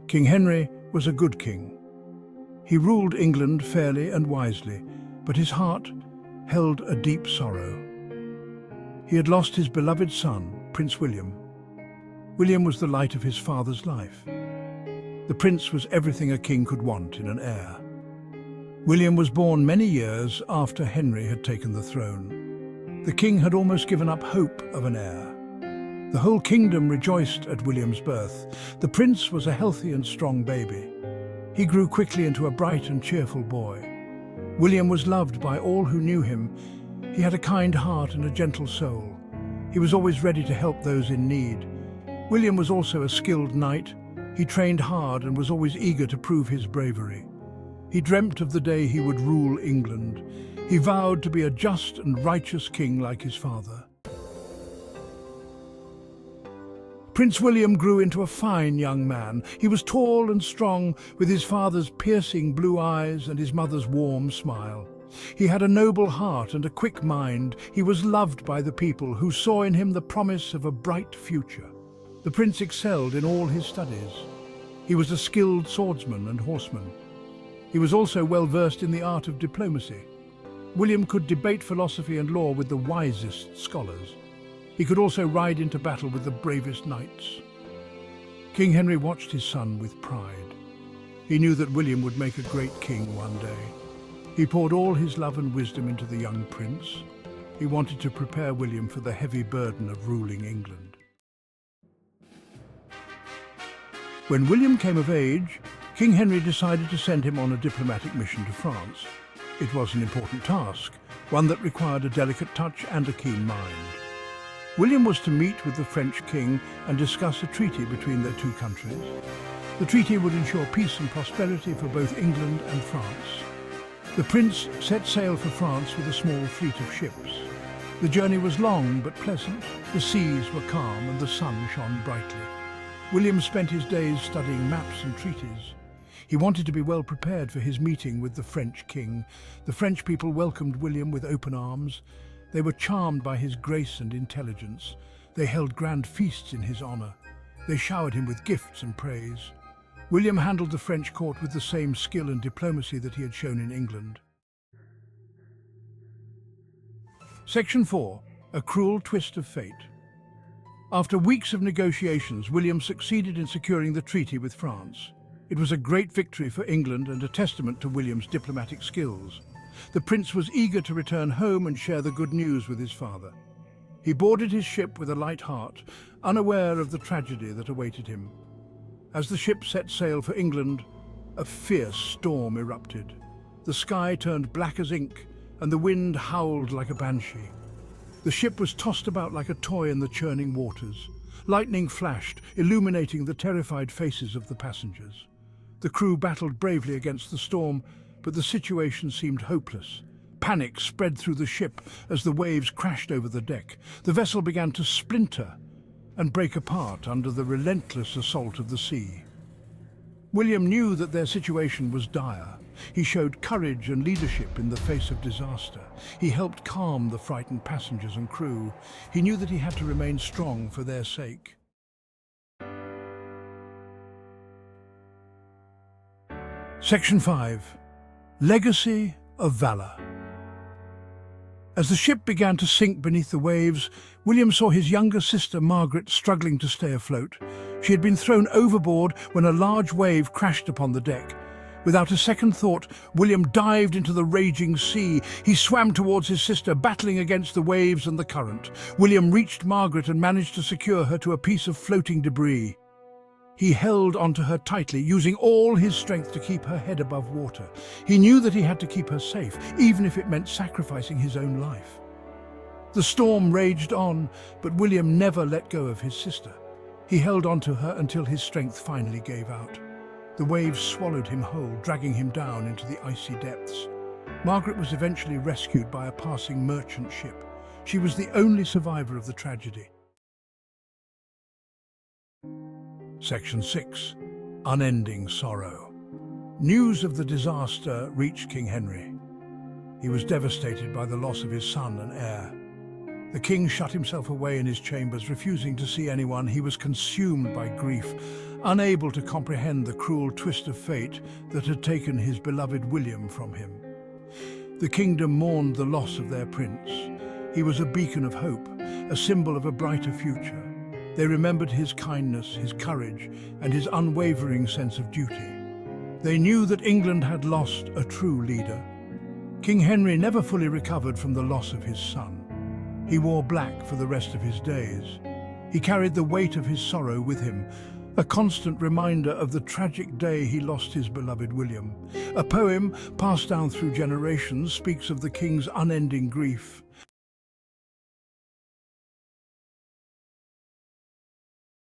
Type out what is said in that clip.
King Henry was a good king. He ruled England fairly and wisely, but his heart held a deep sorrow. He had lost his beloved son, Prince William. William was the light of his father's life. The prince was everything a king could want in an heir. William was born many years after Henry had taken the throne. The king had almost given up hope of an heir. The whole kingdom rejoiced at William's birth. The prince was a healthy and strong baby. He grew quickly into a bright and cheerful boy. William was loved by all who knew him. He had a kind heart and a gentle soul. He was always ready to help those in need. William was also a skilled knight. He trained hard and was always eager to prove his bravery. He dreamt of the day he would rule England. He vowed to be a just and righteous king like his father. Prince William grew into a fine young man. He was tall and strong, with his father's piercing blue eyes and his mother's warm smile. He had a noble heart and a quick mind. He was loved by the people, who saw in him the promise of a bright future. The prince excelled in all his studies. He was a skilled swordsman and horseman. He was also well versed in the art of diplomacy. William could debate philosophy and law with the wisest scholars. He could also ride into battle with the bravest knights. King Henry watched his son with pride. He knew that William would make a great king one day. He poured all his love and wisdom into the young prince. He wanted to prepare William for the heavy burden of ruling England. When William came of age, King Henry decided to send him on a diplomatic mission to France. It was an important task, one that required a delicate touch and a keen mind. William was to meet with the French king and discuss a treaty between their two countries. The treaty would ensure peace and prosperity for both England and France. The prince set sail for France with a small fleet of ships. The journey was long but pleasant. The seas were calm and the sun shone brightly. William spent his days studying maps and treaties. He wanted to be well prepared for his meeting with the French king. The French people welcomed William with open arms. They were charmed by his grace and intelligence. They held grand feasts in his honor. They showered him with gifts and praise. William handled the French court with the same skill and diplomacy that he had shown in England. Section 4. A cruel twist of fate. After weeks of negotiations, William succeeded in securing the treaty with France. It was a great victory for England and a testament to William's diplomatic skills. The prince was eager to return home and share the good news with his father. He boarded his ship with a light heart, unaware of the tragedy that awaited him. As the ship set sail for England, a fierce storm erupted. The sky turned black as ink, and the wind howled like a banshee. The ship was tossed about like a toy in the churning waters. Lightning flashed, illuminating the terrified faces of the passengers. The crew battled bravely against the storm, but the situation seemed hopeless. Panic spread through the ship as the waves crashed over the deck. The vessel began to splinter and break apart under the relentless assault of the sea. William knew that their situation was dire. He showed courage and leadership in the face of disaster. He helped calm the frightened passengers and crew. He knew that he had to remain strong for their sake. Section 5. Legacy of Valor. As the ship began to sink beneath the waves, William saw his younger sister Margaret struggling to stay afloat. She had been thrown overboard when a large wave crashed upon the deck. Without a second thought, William dived into the raging sea. He swam towards his sister, battling against the waves and the current. William reached Margaret and managed to secure her to a piece of floating debris. He held onto her tightly, using all his strength to keep her head above water. He knew that he had to keep her safe, even if it meant sacrificing his own life. The storm raged on, but William never let go of his sister. He held onto her until his strength finally gave out. The waves swallowed him whole, dragging him down into the icy depths. Margaret was eventually rescued by a passing merchant ship. She was the only survivor of the tragedy. Section 6. Unending Sorrow. News of the disaster reached King Henry. He was devastated by the loss of his son and heir. The king shut himself away in his chambers, refusing to see anyone. He was consumed by grief, unable to comprehend the cruel twist of fate that had taken his beloved William from him. The kingdom mourned the loss of their prince. He was a beacon of hope, a symbol of a brighter future. They remembered his kindness, his courage, and his unwavering sense of duty. They knew that England had lost a true leader. King Henry never fully recovered from the loss of his son. He wore black for the rest of his days. He carried the weight of his sorrow with him, a constant reminder of the tragic day he lost his beloved William. A poem passed down through generations speaks of the king's unending grief.